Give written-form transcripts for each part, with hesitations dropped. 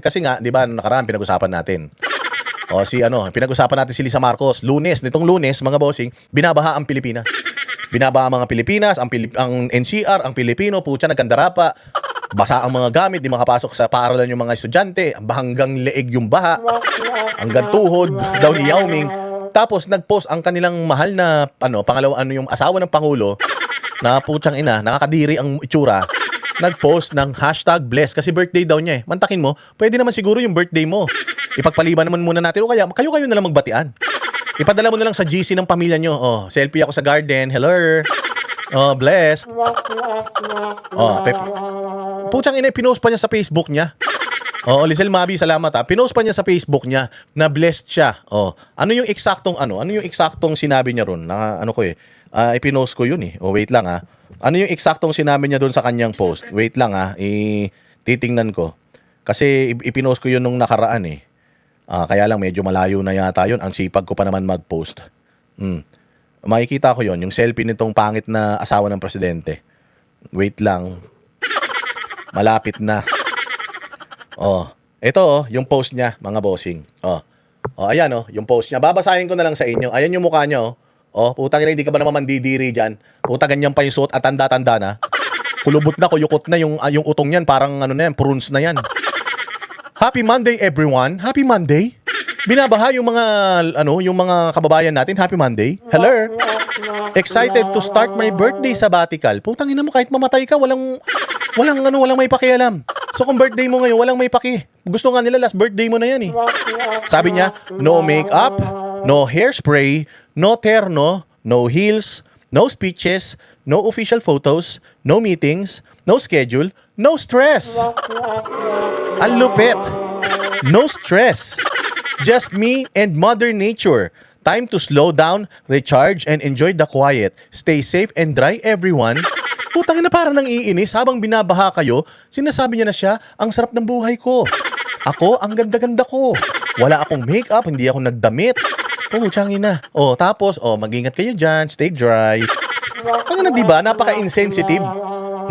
Kasi nga, di ba, nakaraan pinag-usapan natin. Pinag-usapan natin si Lisa Marcos. Nitong lunes, mga bossing, binabaha ang Pilipinas. Binabaha ang mga Pilipinas, ang NCR, ang Pilipino, putya, nagkandara pa. Basa ang mga gamit, di makapasok sa paaralan yung mga estudyante, hanggang leeg yung baha, hanggang tuhod daw ni Yao Ming. Tapos nag-post ang kanilang mahal na yung asawa ng Pangulo, na putyang ina, nakakadiri ang itsura. Nag-post ng #bless kasi birthday daw niya eh. Mantakin mo, pwede naman siguro yung birthday mo. Ipagpaliban naman muna natin o kaya kayo na lang magbatian. Ipadala mo na lang sa GC ng pamilya nyo. Selfie ako sa garden. Hello. Blessed. Putsang ina, pinost pa niya sa Facebook niya. Lizel Mabi, salamat ha. Pinost pa niya sa Facebook niya na blessed siya. Ano yung eksaktong sinabi niya ron? Ipinost ko yun eh. Wait lang ha. Ano yung eksaktong sinabi niya doon sa kanyang post? Wait lang ha. Titingnan ko. Kasi ipinost ko yun nung nakaraan eh. Kaya lang medyo malayo na yata yun. Ang sipag ko pa naman mag-post. Makikita ko yun. Yung selfie nitong pangit na asawa ng presidente. Wait lang. Malapit na. Ito yung post niya, mga bossing. Ayan yung post niya. Babasahin ko na lang sa inyo. Ayan yung mukha niya putang ina, hindi ka ba naman mandidiri dyan? Puta, ganyan pa yung suot at tanda-tanda na. Kulubot na, kuyukot na yung utong yan. Parang prunes na yan. Happy Monday, everyone. Happy Monday. Binabaha yung mga kababayan natin. Happy Monday. Hello. Excited to start my birthday sabbatical. Putang ina mo, kahit mamatay ka, walang may pakialam. So kung birthday mo ngayon, walang may paki. Gusto nga nila last birthday mo na yan eh. Sabi niya, no makeup, no hairspray, no terno, no heels, no speeches, no official photos, no meetings, no schedule, no stress. Ang lupit. No stress. Just me and Mother Nature. Time to slow down, recharge, and enjoy the quiet. Stay safe and dry, everyone. Putang ina, parang nang iinis habang binabaha kayo, sinasabi niya na siya, ang sarap ng buhay ko. Ako, ang ganda-ganda ko. Wala akong makeup, hindi ako nagdamit. Putang ina. Tapos, mag-ingat kayo dyan, stay dry. Ano na, diba? Napaka-insensitive.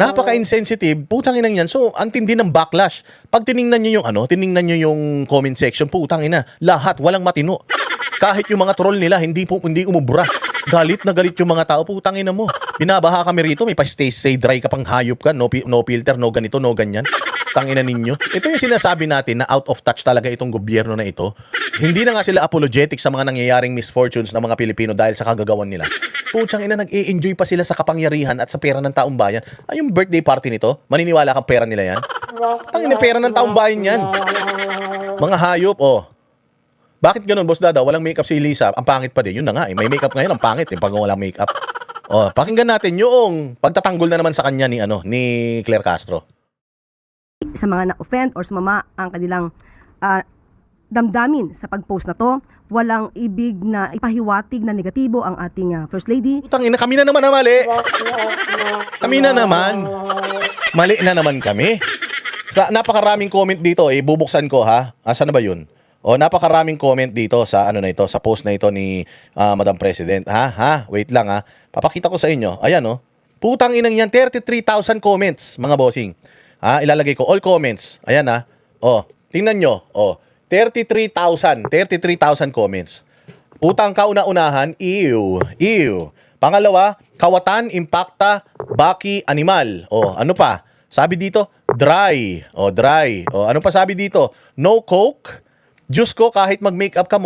Napaka-insensitive. Putang ina yan. So, ang tindi ng backlash. Pag tiningnan niyo yung comment section, putang ina, lahat, walang matino. Kahit yung mga troll nila, hindi umubra. Galit na galit yung mga tao. Putang ina mo. Binabaha kami rito, may pa-stay dry ka pang hayop ka, no filter, no ganito, no ganyan. Tangina ninyo. Ito yung sinasabi natin na out of touch talaga itong gobyerno na ito. Hindi na nga sila apologetic sa mga nangyayaring misfortunes ng mga Pilipino dahil sa kagagawan nila. Putsang ina, nag-i-enjoy pa sila sa kapangyarihan at sa pera ng taong bayan. Yung birthday party nito, maniniwala kang pera nila yan? Tangina, pera ng taong bayan yan. Mga hayop, Bakit ganun, Boss Dada? Walang makeup si Lisa. Ang pangit pa din. Yun na nga, may makeup ngayon. Ang pangit pag walang makeup. Pakinggan natin yung pagtatanggol na naman sa kanya ni Claire Castro. Sa mga na-offend or sumama ang kanilang damdamin sa pag-post na to, walang ibig na ipahiwatig na negatibo ang ating First Lady. Putang ina, kami na naman na mali. Kami na naman. Mali na naman kami. Sa napakaraming comment dito, bubuksan ko ha. Saan na ba yun? Napakaraming comment dito sa sa post na ito ni Madam President. Wait lang ha. Papakita ko sa inyo. Ayan Putang inang yan, 33,000 comments, mga bossing. Ilalagay ko all comments. Ayan ha. Tingnan nyo. 33,000 comments. Putang kauna-unahan, ew. Pangalawa, kawatan, impacta, baki, animal. Ano pa? Sabi dito, dry. Dry. Ano pa sabi dito? No coke. Diyos ko, kahit mag-makeup ka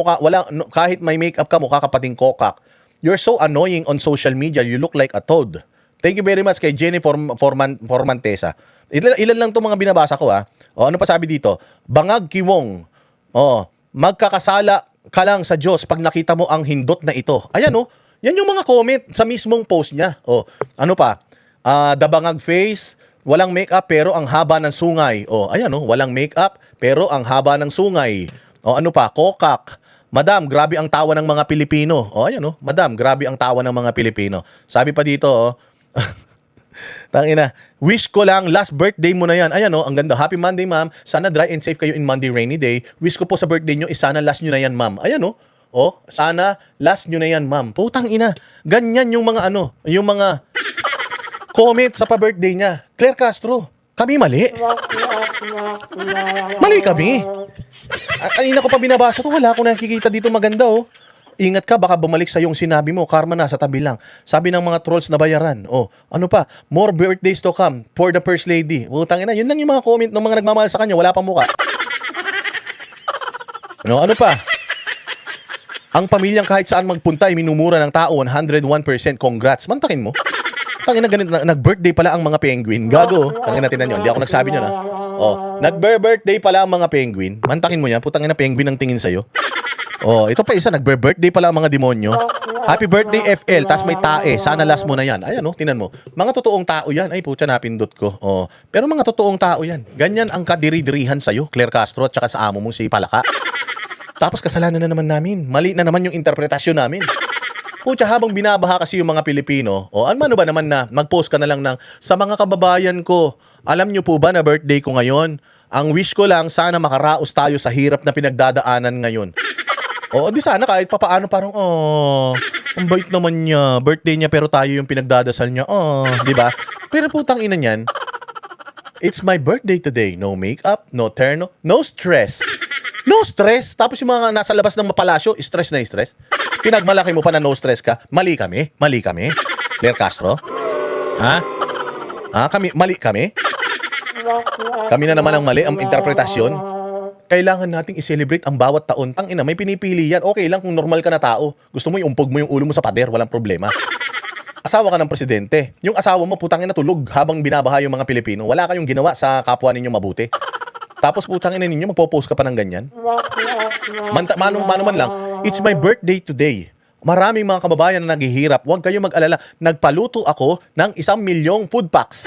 kahit may makeup ka, mukha ka pating kokak. You're so annoying on social media. You look like a toad. Thank you very much kay Jenny Formantesa. Ilan lang itong mga binabasa ko ano pa sabi dito? Bangag kiwong. Magkakasala ka lang sa Diyos pag nakita mo ang hindot na ito. Ayan yan yung mga comment sa mismong post niya. Ano pa? Dabangag face, walang makeup pero ang haba ng sungay. Ayan walang makeup pero ang haba ng sungay. Ano pa? Kokak. Madam, grabe ang tawa ng mga Pilipino. Ayan Madam, grabe ang tawa ng mga Pilipino. Sabi pa dito, tangina, wish ko lang last birthday mo na yan. Ayan ang ganda. Happy Monday, ma'am. Sana dry and safe kayo in Monday rainy day. Wish ko po sa birthday nyo, sana last nyo na yan, ma'am. Ayan sana last nyo na yan, ma'am. Putang ina. Ganyan yung mga yung mga comment sa pa-birthday niya. Claire Castro, Kami mali. Mali kami. Kanina ko pa binabasa to, wala akong nakikita dito maganda oh. Ingat ka, baka bumalik sa yung sinabi mo, karma nasa tabi lang. Sabi ng mga trolls na bayaran. Oh, ano pa? More birthdays to come for the First Lady. Utang ina, yun lang yung mga comment ng mga nagmamahal sa kanya, wala pang muka. Ano pa? Ang pamilyang kahit saan magpunta ay minumura ng tao, 101%. Congrats. Mantakin mo. Tangina ganito, nag-birthday pala ang mga penguin. Gago. Tangina natin na yun. Hindi ako nagsabi niyo na. Oh, nag-birthday pala ang mga penguin. Mantakin mo yan. Putang ina penguin ang tingin sa'yo. Oh, ito pa isa, nag-birthday pala ang mga demonyo. Happy birthday FL, tas may tae. Sana last mo na yan. Ayan oh, tinan mo. Mga totoong tao yan. Ay, putya, napindot ko. Oh, pero mga totoong tao yan. Ganyan ang kadiri-dirihan sa'yo, Claire Castro, at saka sa amo mong si Palaka. Tapos kasalanan na naman namin. Mali na naman yung interpretasyon namin. Putya, habang binabaha kasi yung mga Pilipino, o ano ba naman na mag-post ka na lang ng, sa mga kababayan ko, alam nyo po ba na birthday ko ngayon? Ang wish ko lang, sana makaraos tayo sa hirap na pinagdadaanan ngayon. O, di sana kahit papaano parang, ang bait naman niya. Birthday niya pero tayo yung pinagdadasal niya. Di ba? Pero putang ina niyan, it's my birthday today. No makeup, no terno, no stress. No stress. Tapos yung mga nasa labas ng palasyo, stress na stress. Pinagmalaki mo pa na no stress ka. Mali kami. Mali kami. Claire Castro? Ha? Mali kami? Kami na naman ang mali, ang interpretasyon. Kailangan nating i-celebrate ang bawat taon. Tangina, may pinipili yan. Okay lang kung normal ka na tao. Gusto mo iumpog mo yung ulo mo sa pader, walang problema. Asawa ka ng presidente. Yung asawa mo, putangin na tulog habang binabaha yung mga Pilipino. Wala kayong ginawa sa kapwa ninyo mabuti. Tapos putangin na ninyo, magpo-post ka pa ng ganyan. Mano man lang, it's my birthday today. Maraming mga kababayan na naghihirap. Huwag kayong mag-alala. Nagpaluto ako ng 1 milyong food packs.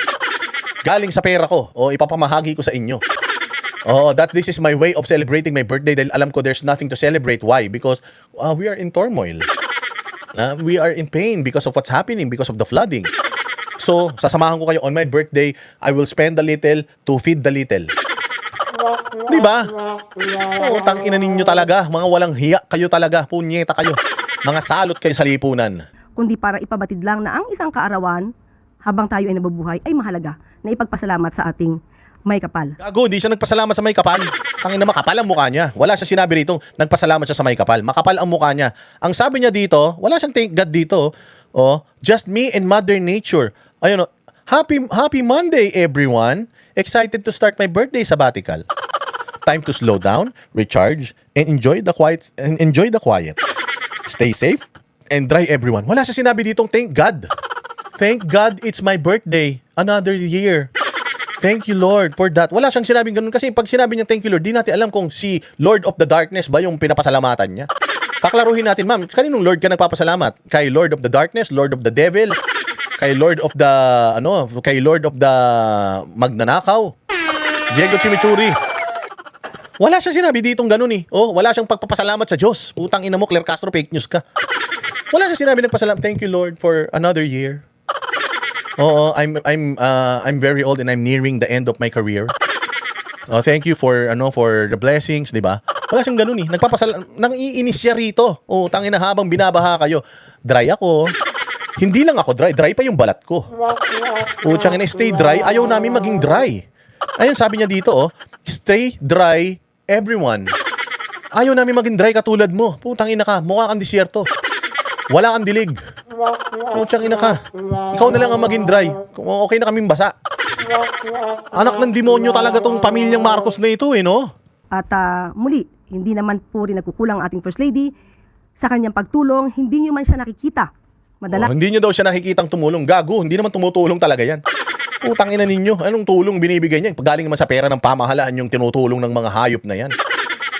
Galing sa pera ko. O ipapamahagi ko sa inyo. Oh, this is my way of celebrating my birthday dahil alam ko there's nothing to celebrate. Why? Because we are in turmoil. We are in pain because of what's happening, because of the flooding. So, sasamahan ko kayo on my birthday. I will spend a little to feed the little. Diba? Oh, tangina ninyo talaga. Mga walang hiya kayo talaga. Punyeta kayo. Mga salot kayo sa lipunan. Kundi para ipabatid lang na ang isang kaarawan, habang tayo ay nabubuhay, ay mahalaga na ipagpasalamat sa ating may kapal. Gago, di siya nagpasalamat sa may kapal. Tangina, makapal ang mukha niya. Wala siya sinabi rito, nagpasalamat siya sa may kapal. Makapal ang mukha niya. Ang sabi niya dito, wala siyang thank God dito. Oh, just me and Mother Nature. Ayun, happy Monday everyone. Excited to start my birthday sabbatical. Time to slow down, recharge, and enjoy the quiet. Stay safe and dry everyone. Wala siya sinabi ditong thank God. Thank God it's my birthday. Another year. Thank you, Lord, for that. Wala siyang sinabing ganun kasi pag sinabi niya thank you, Lord, di natin alam kung si Lord of the Darkness ba yung pinapasalamatan niya. Kaklaruhin natin, ma'am, kaninong Lord ka nagpapasalamat? Kay Lord of the Darkness, Lord of the Devil, kay Lord of the, magnanakaw, Diego Chimichurri. Wala siya sinabi ditong ganun eh. Oh, wala siyang pagpapasalamat sa Diyos. Putang ina mo, Claire Castro, fake news ka. Wala siya sinabi nagpasalamat, thank you, Lord, for another year. Oo, I'm very old and I'm nearing the end of my career. Thank you for the blessings, 'di ba? Wala siyang ganoon eh. Nang iinis siya rito. Oh, tangina habang binabaha kayo. Dry ako. Hindi lang ako dry pa yung balat ko. Putsang ina, stay dry. Ayaw namin maging dry. Ayun sabi niya dito, stay dry everyone. Ayaw namin maging dry katulad mo. Putang ina ka, mukha kang disyerto. Wala kang dilig. Putsang ina ka. Ikaw na lang ang maging dry. Okay na kaming basa. Anak ng demonyo talaga tong pamilyang Marcos na ito no? At muli, hindi naman po rin nagkukulang ang ating First Lady sa kanyang pagtulong. Hindi nyo man siya nakikita. Hindi nyo daw siya nakikitang tumulong. Gago, hindi naman tumutulong talaga yan. Putang ina ninyo. Anong tulong binibigay niya? Galing naman sa pera ng pamahalaan yung tinutulong ng mga hayop na yan.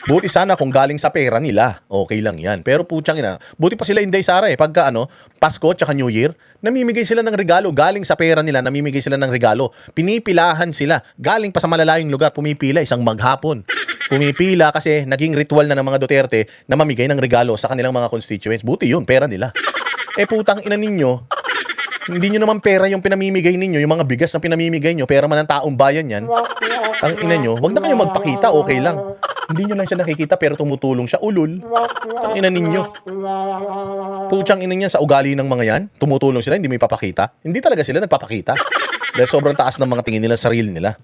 Buti sana kung galing sa pera nila, okay lang yan. Pero putyang ina, buti pa sila Inday Sara pagka Pasko tsaka New Year, namimigay sila ng regalo, galing sa pera nila, namimigay sila ng regalo. Pinipilahan sila, galing pa sa malalayong lugar, pumipila isang maghapon. Pumipila kasi naging ritual na ng mga Duterte na mamigay ng regalo sa kanilang mga constituents. Buti yun, pera nila. Putang ina ninyo, hindi nyo naman pera yung pinamimigay ninyo, yung mga bigas na pinamimigay nyo, pera man ng taong bayan yan. Ang ina nyo, wag na kayo magpakita, okay lang. Hindi nyo lang siya nakikita pero tumutulong siya, ulul. Ang ina ninyo. Putsang ina niya sa ugali ng mga yan, tumutulong sila, hindi may papakita. Hindi talaga sila nagpapakita. Dahil sobrang taas ng mga tingin nila sa sarili nila.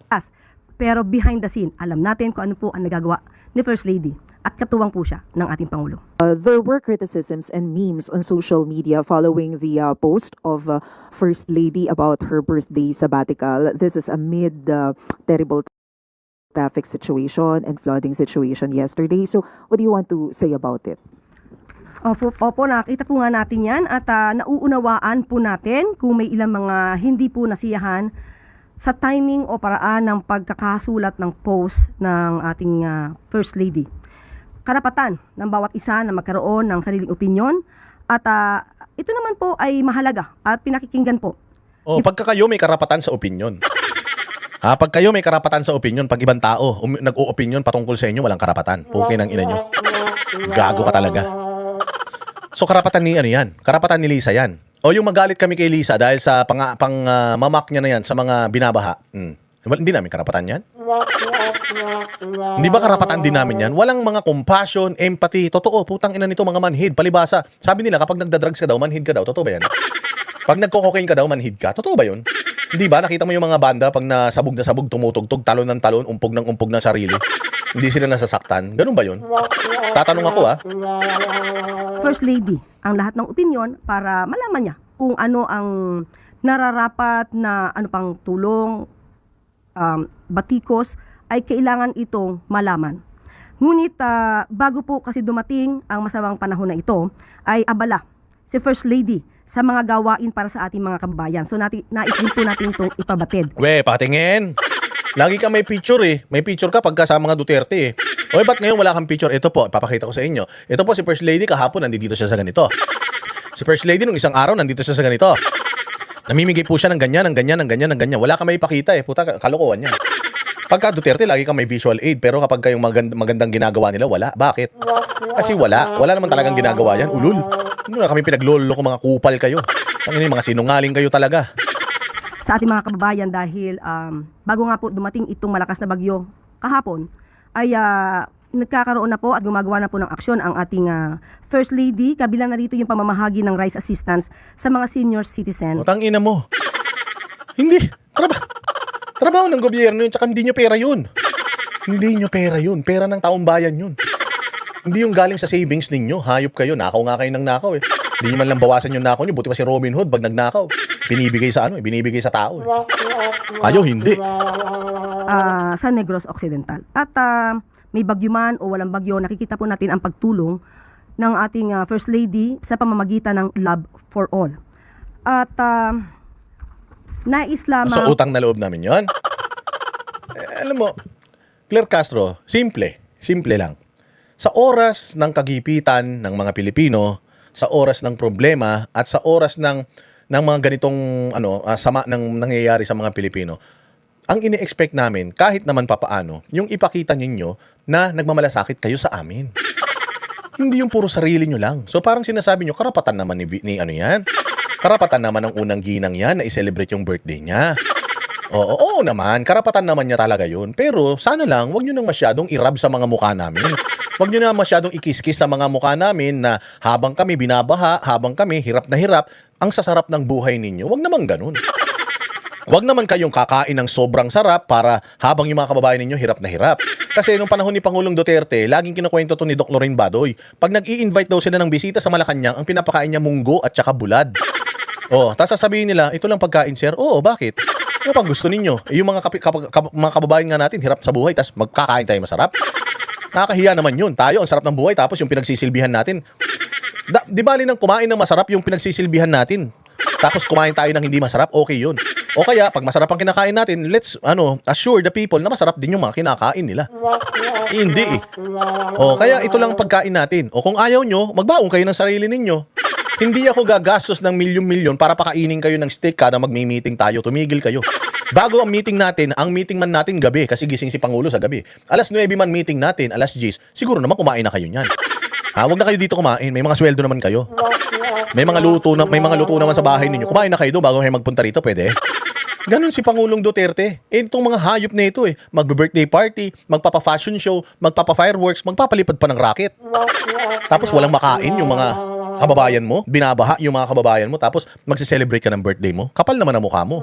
Pero behind the scene, alam natin kung ano po ang nagagawa ni First Lady at katuwang po siya ng ating Pangulo. There were criticisms and memes on social media following the post of First Lady about her birthday sabbatical. This is amid terrible traffic situation and flooding situation yesterday. So what do you want to say about it? Opo, nakita po nga natin yan at nauunawaan po natin kung may ilang mga hindi po nasiyahan sa timing o paraan ng pagkakasulat ng post ng ating First Lady. Karapatan ng bawat isa na magkaroon ng sariling opinyon at ito naman po ay mahalaga at pinakikinggan po. Pagka kayo may karapatan sa opinyon. Pag kayo may karapatan sa opinyon, pag ibang tao nag-o-opinyon patungkol sa inyo, walang karapatan. Pukin ang ina nyo. Gago ka talaga. So karapatan ni ano yan? Karapatan ni Lisa yan. O yung magalit kami kay Lisa dahil sa mamak niya na yan sa mga binabaha. Hindi namin karapatan yan. Hindi ba karapatan din namin yan? Walang mga compassion, empathy. Totoo, putang ina nito mga manhid, palibasa. Sabi nila kapag nagda-drugs ka daw, manhid ka daw. Totoo ba yan? Pag nagko-cocaine ka daw, manhid ka. Totoo ba yun? Hindi ba? Nakita mo yung mga banda pag nasabog na sabog, tumutugtog, talon ng talon, umpog ng sarili. Hindi sila nasasaktan. Ganun ba yun? Tatanong ako First Lady ang lahat ng opinyon para malaman niya kung ano ang nararapat na ano pang tulong, batikos ay kailangan itong malaman. Ngunit bago po kasi dumating ang masamang panahon na ito, ay abala si First Lady sa mga gawain para sa ating mga kababayan. So nais din po natin itong ipabatid. Patingin. Lagi ka may picture eh. May picture ka pagka sa mga Duterte eh. Ba't ngayon wala kang picture? Ito po, papakita ko sa inyo. Ito po si First Lady kahapon, nandito siya sa ganito. Si First Lady nung isang araw, nandito siya sa ganito. Namimigay po siya ng ganyan, ng ganyan, ng ganyan, ng ganyan. Wala ka may ipakita eh. Puta, kalokohan niya. Pagka Duterte, lagi ka may visual aid. Pero kapag kayong magandang ginagawa nila, wala. Bakit? Kasi wala. Wala naman talagang ginagawa yan. Ulul. Ano na kami pinaglolo ko, mga kupal kayo. Mga sinungaling kayo talaga. Sa ating mga kababayan dahil bago nga po dumating itong malakas na bagyo kahapon, ay nagkakaroon na po at gumagawa na po ng aksyon ang ating First Lady. Kabilang na rito yung pamamahagi ng rice assistance sa mga senior citizen. Tangina mo. Hindi. Trabaho ng gobyerno yun, tsaka hindi nyo pera yun. Hindi nyo pera yun. Pera ng taong bayan yun. Hindi yung galing sa savings ninyo. Hayop kayo. Nakaw nga kayo ng nakaw eh. Hindi nyo man lang bawasan yung nakaw nyo. Buti pa si Robin Hood pag nagnakaw. Binibigay sa binibigay sa tao eh. Kayo hindi. Sa Negros Occidental. At may bagyo man o walang bagyo, nakikita po natin ang pagtulong ng ating First Lady sa pamamagitan ng Love for All. At nais lamang... So utang na loob namin yun? Alam mo, Claire Castro, simple lang. Sa oras ng kagipitan ng mga Pilipino, sa oras ng problema at sa oras ng mga ganitong sama ng nangyayari sa mga Pilipino, ang ini-expect namin, kahit naman papaano, yung ipakita ninyo na nagmamalasakit kayo sa amin. Hindi yung puro sarili nyo lang. So parang sinasabi nyo, karapatan naman ni ano yan? Karapatan naman ng unang ginang yan na i-celebrate yung birthday niya. Oo naman, karapatan naman niya talaga yun. Pero sana lang, wag nyo nang masyadong irab sa mga mukha namin. Wag nyo na masyadong ikiskis sa mga mukha namin na habang kami binabaha, habang kami hirap na hirap, ang sasarap ng buhay ninyo. Wag naman ganun. Wag naman kayong kakain ng sobrang sarap para habang yung mga kababayan ninyo hirap na hirap. Kasi nung panahon ni Pangulong Duterte, laging kinukwento to ni Doc Lorraine Badoy. Pag nag-i-invite daw sila ng bisita sa Malacanang, ang pinapakain niya munggo at saka bulad. Tapos sasabihin nila, ito lang pagkain, sir. Bakit? Ano pang gusto ninyo? Yung mga kababayan nga natin, hirap sa buhay, tapos magkakain tayo masarap. Nakakahiya naman yun. Tayo, ang sarap ng buhay, tapos yung pinagsisilbihan natin. Di bali nang kumain ng masarap yung pinagsisilbihan natin. Tapos kumain tayo ng hindi masarap, okay yun. O kaya, pag masarap ang kinakain natin, let's assure the people na masarap din yung mga kinakain nila. Hindi eh. Kaya ito lang pagkain natin. O kung ayaw nyo, magbaong kayo ng sarili ninyo. Hindi ako gagastos ng milyon-milyon para pakainin kayo ng steak kada magmi-meeting tayo. Tumigil kayo. Bago ang meeting man natin gabi, kasi gising si Pangulo sa gabi. Alas 9 man meeting natin, alas 10, siguro naman kumain na kayo niyan. Huwag na kayo dito kumain, may mga sweldo naman kayo. May mga luto naman sa bahay ninyo. Kumain na kayo doon bago kayo magpunta rito, pwede? Ganun si Pangulong Duterte. Itong mga hayop na ito magbe-birthday party, magpapa-fashion show, magpapa-fireworks, magpapalipad pa ng rocket. Tapos walang makain yung mga kababayan mo, binabaha yung mga kababayan mo, tapos magse-celebrate ka ng birthday mo. Kapal naman ang mukha mo.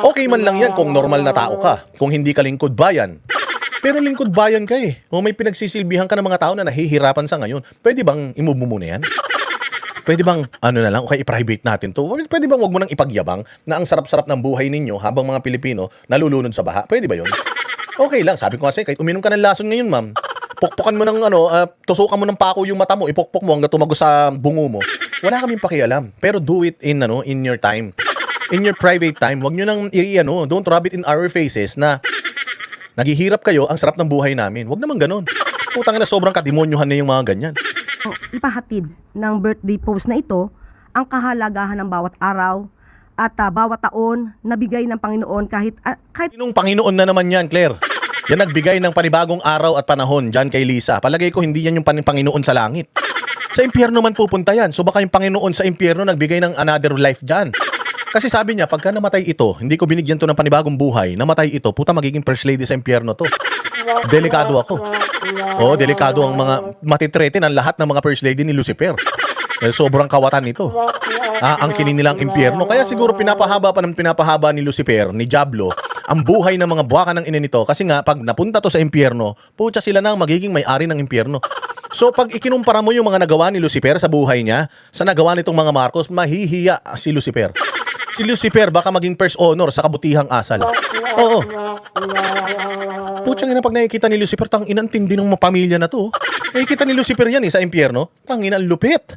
Okay man lang yan kung normal na tao ka, kung hindi ka lingkod bayan. Pero lingkod bayan ka eh. O may pinagsisilbihan ka ng mga tao na nahihirapan sa ngayon. Pwede bang i-move mo muna yan? Pwede bang, ano na lang, okay, i-private natin to? Pwede bang wag mo nang ipagyabang na ang sarap-sarap ng buhay ninyo habang mga Pilipino nalulunod sa baha? Pwede ba yun? Okay lang, sabi ko kasi, kahit uminom ka ng lason ngayon, ma'am, pukpukan mo ng tusukan mo ng pako yung mata mo, ipukpok mo hanggang tumagos sa bungo mo. Wala kaming pakialam. Pero do it in your time. In your private time. Wag nyo nang don't rub it in our faces na naghihirap kayo, ang sarap ng buhay namin. Wag naman ganun. Putang na, sobrang katimonyohan na yung mga ganyan. Ipahatid ng birthday post na ito ang kahalagahan ng bawat araw at bawat taon na bigay ng Panginoon kahit Sinong Panginoon na naman yan, Claire? Yan nagbigay ng panibagong araw at panahon dyan kay Lisa. Palagay ko hindi yan yung Panginoon sa langit. Sa impyerno man pupunta yan. So baka yung Panginoon sa impyerno nagbigay ng another life dyan. Kasi sabi niya, pagka namatay ito, hindi ko binigyan to ng panibagong buhay, namatay ito, puta magiging first lady sa impyerno to. Delikado ako. Oo, delikado ang mga matitrete ng lahat ng mga first lady ni Lucifer. Dahil sobrang kawatan nito. Ang kinin nilang impyerno. Kaya siguro pinapahaba ni Lucifer, ni Diablo, ang buhay ng mga buwaka ng ina nito. Kasi nga, pag napunta to sa impyerno, pucha sila na ang magiging may-ari ng impyerno. So pag ikinumpara mo yung mga nagawa ni Lucifer sa buhay niya, sa nagawa nitong mga Marcos, mahihiya si Lucifer. Si Lucifer baka maging first honor sa kabutihang asal. Oo. Putsang ina, pag nakikita ni Lucifer, tang ina, ang tindi ng pamilya na to. Nakikita ni Lucifer yan sa impyerno. Tang ina, ang lupit.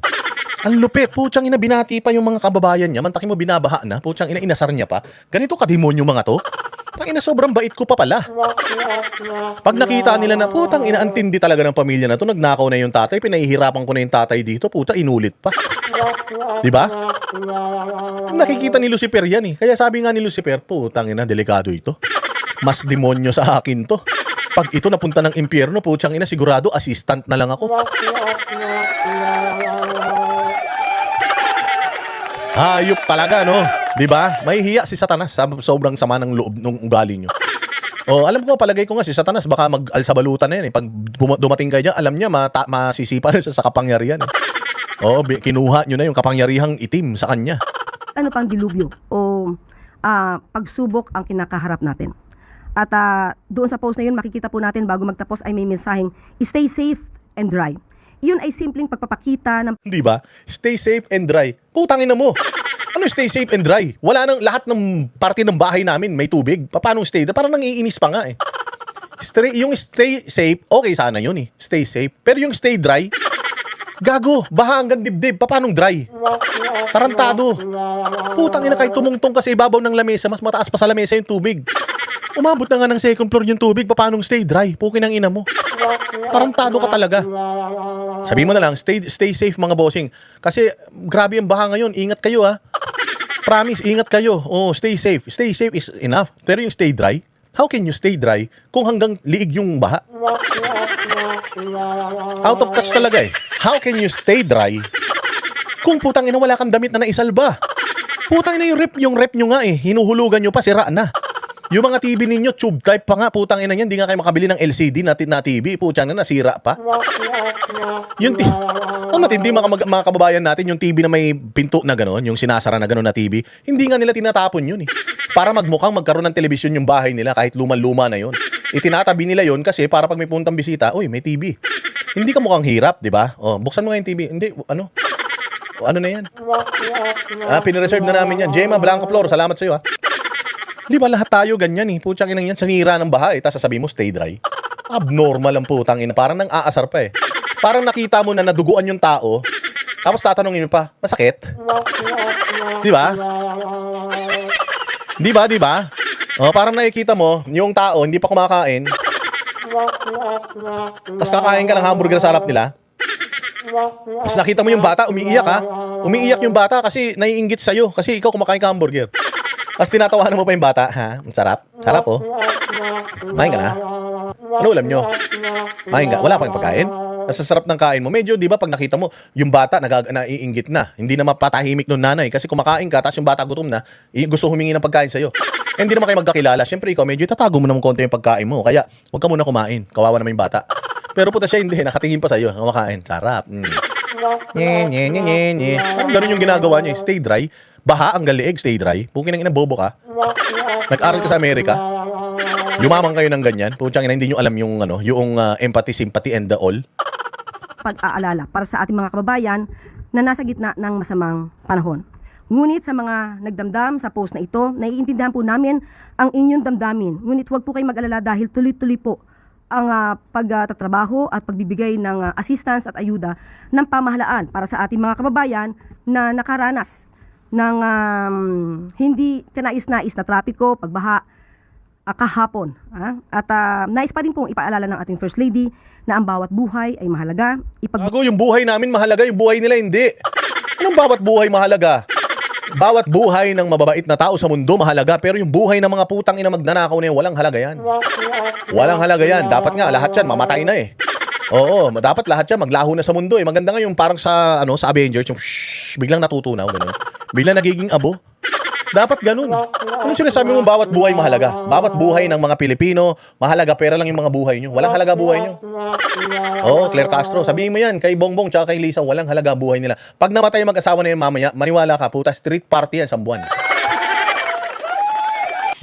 Ang lupit. Putsang ina, binati pa yung mga kababayan niya. Mantakin mo, binabaha na. Putsang ina, inasar niya pa. Ganito kademonyo mga to. Tang ina, sobrang bait ko pa pala. Pag nakita nila na, putang ina, ang tindi talaga ng pamilya na to. Nagnakaw na yung tatay. Pinahihirapan ko na yung tatay dito. Puta, inulit pa. Diba? Nakikita ni Lucifer yan eh. Kaya sabi nga ni Lucifer, putang ina, delikado ito. Mas demonyo sa akin to. Pag ito napunta ng impyerno, putsang ina, sigurado assistant na lang ako. Hayop talaga, no? Diba? Mahihiya si Satanas sa sobrang sama ng loob ng ugali nyo. Alam ko, palagay ko nga si Satanas baka mag-alsabalutan na yan eh. Pag dumating kayo dyan, alam niya masisipa na sa kapangyarihan eh. Kinuha nyo na yung kapangyarihang itim sa kanya. ano pang dilubyo o pagsubok ang kinakaharap natin. At doon sa post na yun, makikita po natin bago magtapos ay may mensaheng, stay safe and dry. Yun ay simpleng pagpapakita ng... Di ba? Stay safe and dry. Putangin na mo. Ano stay safe and dry? Wala nang lahat ng parte ng bahay namin may tubig. Paano stay? Parang nangiinis pa nga eh. Yung stay safe, okay sana yun eh. Stay safe. Pero yung stay dry, gago, baha hanggang dibdib. Paano dry? Tarantado. Putang ina, kahit tumungtong ka sa ibabaw ng lamesa, mas mataas pa sa lamesa yung tubig. Umabot na nga ng second floor yung tubig. Paano stay dry? Pukin ang ina mo. Tarantado ka talaga. Sabihin mo na lang, stay safe mga bossing. Kasi grabe yung baha ngayon. Ingat kayo ha. Promise, ingat kayo. Stay safe. Stay safe is enough. Pero yung stay dry, how can you stay dry kung hanggang liig yung baha? Out of touch talaga eh. How can you stay dry kung putang ina wala kang damit na naisalba? Putang ina yung rep nyo nga eh. Hinuhulugan nyo pa, sira na. Yung mga TV ninyo, tube type pa nga, putang ina yan, hindi nga kayo makabili ng LCD na TV, putang na nasira pa. Yung matindi mga kababayan natin, yung TV na may pinto na gano'n, yung sinasara na gano'n na TV, hindi nga nila tinatapon yun eh. Para magmukhang magkaroon ng telebisyon yung bahay nila kahit luma-luma na yun. Itinatabi nila yun kasi para pag may puntang bisita, uy, may TV. Hindi ka mukhang hirap, di ba? Buksan mo nga yung TV. Hindi, ano na yan? Pinireserve na namin yan. Gemma Blanco Flor, salamat sa'yo ha. Di ba lahat tayo ganyan eh. Putang inang yan, sanira ng baha eh. Tapos sasabihin mo, stay dry. Abnormal ang putang ina. Parang nang aasar pa eh. Parang nakita mo na naduguan yung tao. Tapos tatanungin mo pa, masakit? Di ba? Di ba? Parang nakikita mo, yung tao, hindi pa kumakain. Tapos kakain ka ng hamburger sa harap nila. Tapos nakita mo yung bata, umiiyak ha. Umiiyak yung bata kasi naiinggit sa'yo. Kasi ikaw kumakain ka hamburger. Tapos tinatawanan mo pa yung bata, ha? Ang sarap. Sarap, oh. Mahin ka na? Ano ulam nyo? Mahin ka? Wala pang pagkain? Sa sarap ng kain mo. Medyo, di ba, pag nakita mo, yung bata naiinggit na. Hindi na mapatahimik nung nanay. Kasi kumakain ka, tapos yung bata gutom na, gusto humingi ng pagkain sa'yo. Hindi naman kayo magkakilala. Siyempre, ikaw, medyo tatago mo naman konti yung pagkain mo. Kaya, huwag ka muna kumain. Kawawa naman yung bata. Pero puta siya, hindi. Nakatingin pa sa'yo. Kumakain. Sarap. Nye, nye, nye, nye, nye. Parang ganun yung ginagawa niya. Stay dry. Baha, ang galiig, stay dry. Pukin ng ina, bobo ka. Nag-aral ka sa Amerika. Yumaman kayo ng ganyan. Putsang ina, hindi nyo alam yung, yung empathy, sympathy, and the all. Pag-aalala para sa ating mga kababayan na nasa gitna ng masamang panahon. Ngunit sa mga nagdamdam sa post na ito, naiintindihan po namin ang inyong damdamin. Ngunit huwag po kayong mag-alala dahil tuloy-tuloy po ang pagtatrabaho at pagbibigay ng assistance at ayuda ng pamahalaan para sa ating mga kababayan na nakaranas ng hindi kanais-nais na trapiko, pagbaha, kahapon. At nais pa rin pong ipaalala ng ating First Lady na ang bawat buhay ay mahalaga. Bago yung buhay namin mahalaga, yung buhay nila hindi. Anong bawat buhay mahalaga? Bawat buhay ng mababait na tao sa mundo mahalaga, pero yung buhay ng mga putang ina magnanakaw na yan, walang halaga yan. Walang halaga yan. Dapat nga, lahat yan, mamatay na eh. Oo, dapat lahat yan, maglaho na sa mundo eh. Maganda nga yung parang sa, sa Avengers, yung biglang natutunaw, gano'n. Biglang nagiging abo. Dapat ganun. Anong sinasabi mo bawat buhay mahalaga? Bawat buhay ng mga Pilipino, mahalaga, pera lang yung mga buhay nyo. Walang halaga buhay nyo. Oo, Claire Castro, sabihin mo yan, kay Bongbong tsaka kay Lisa, walang halaga buhay nila. Pag namatay yung mag-asawa na yun mamaya, maniwala ka, puta, street party yan, sambuan.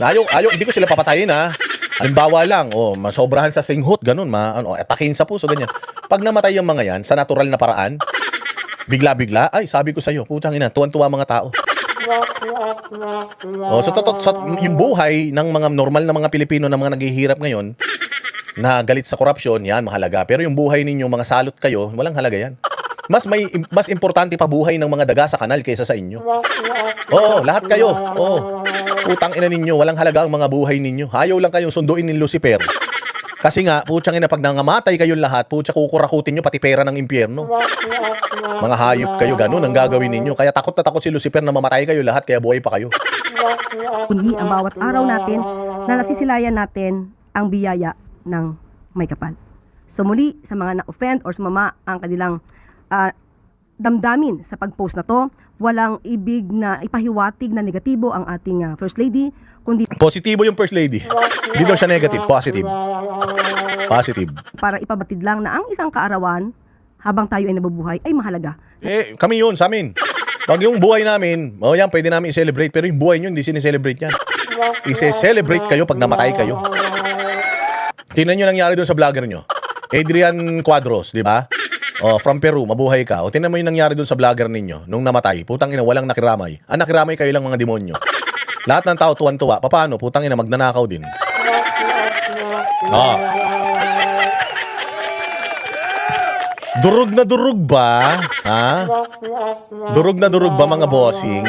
Hindi ko sila papatayin ha. Halimbawa lang, masobrahan sa singhot, ganun, atakin sa puso, ganyan. Pag namatay yung mga yan, sa natural na paraan, bigla-bigla, ay, sabi ko sa'yo, putang ina, tuwan-tuwa mga tao. Yung buhay ng mga normal na mga Pilipino na mga naghihirap ngayon na galit sa korupsyon, yan mahalaga. Pero yung buhay ninyo, mga salot kayo, walang halaga yan. Mas importante pa buhay ng mga daga sa kanal kaysa sa inyo. Oo, lahat kayo. Oo. Putang ina ninyo, walang halaga ang mga buhay ninyo. Ayaw lang kayong sunduin ni Lucifer. Kasi nga, putsang ina, pag nangamatay kayong lahat, putsa kukurakutin nyo pati pera ng impyerno. Mga hayop kayo, ganun ang gagawin ninyo. Kaya takot na takot si Lucifer na mamatay kayo lahat, kaya buhay pa kayo. Kundi ang bawat araw natin na nasisilayan natin ang biyaya ng may kapal. So muli, sa mga na-offend or sumama ang kanilang damdamin sa pag-post na to, walang ibig na ipahiwatig na negatibo ang ating First Lady, kundi Positibo yung First Lady. Hindi daw siya negative, positive. Positive. para ipabatid lang na ang isang kaarawan habang tayo ay nabubuhay ay mahalaga. Kami yun, sa amin. Pag yung buhay namin, yan, pwede namin i-celebrate. Pero yung buhay nyo, hindi sineselebrate yan. I-celebrate kayo pag namatay kayo. Tingnan nyo nangyari doon sa vlogger nyo. Adrian Cuadros, di ba? From Peru, mabuhay ka. Tingnan mo yung nangyari doon sa vlogger ninyo nung namatay. Putang ina, walang nakiramay. Ang nakiramay kayo lang mga demonyo. Lahat ng tao tuwan-tuwa. Paano? Putang ina, magnanakaw din. Durog na durog ba? Ha? Durog na durog ba mga bossing?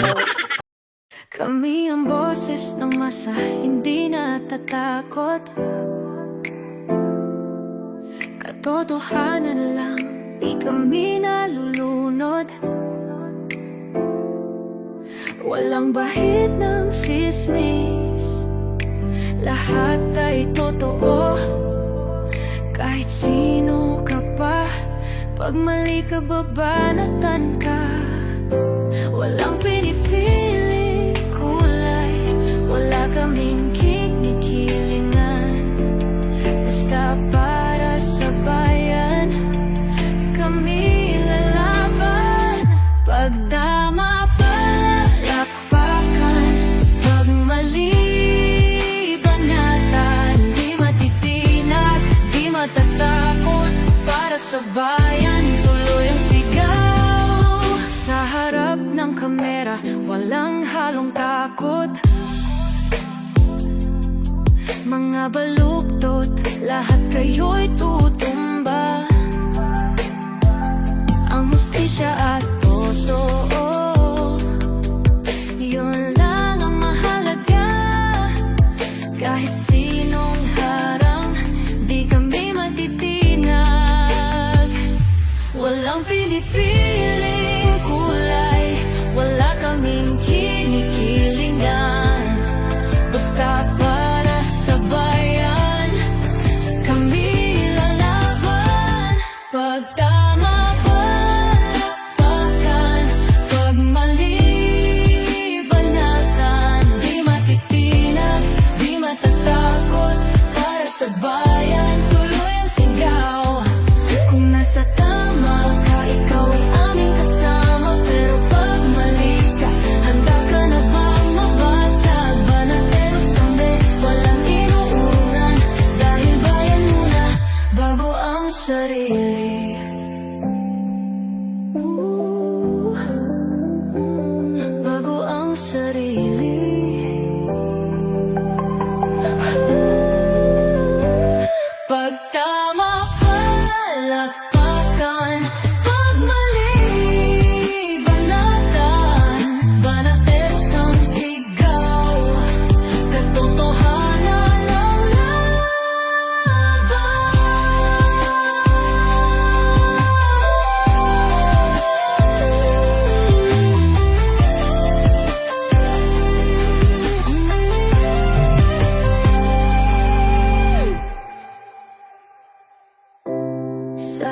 Kami ang boses ng masa, hindi natatakot. Katotohanan lang, di kami nalulunod. Walang bahid ng sismis, lahat ay totoo. Kahit sino ka pa, pag mali ka babanatan ka. Walang pinipili kulay, wala kaming kinikilingan. Basta para sa bayan, kami lalaban. Pag tama palapakan, pag mali banatan, di matitinag, di matatakot. Para sa bayan, tuloy ang sigaw. Sa harap ng kamera, walang halong takot. Mga baluktot, lahat kayo'y tutumba. Ang hustisya at totoo, yun lang ang mahalaga. Kahit sinong harang, di kami matitinag. Walang pinipiling kulay, wala kaming kinikilingan. Basta para sa bayan, kami lalaban. Pag tama palapakan, pag mali banatan, di matitinag, di matatakot. Para sa bayan, tuloy ang sigaw. Kung nasa tama ka, ikaw ay ang sarili. Bago ang sarili. Pag tama palakpakan, pag mali banatan, banatersang sigaw, katotohanan ang laban. Sa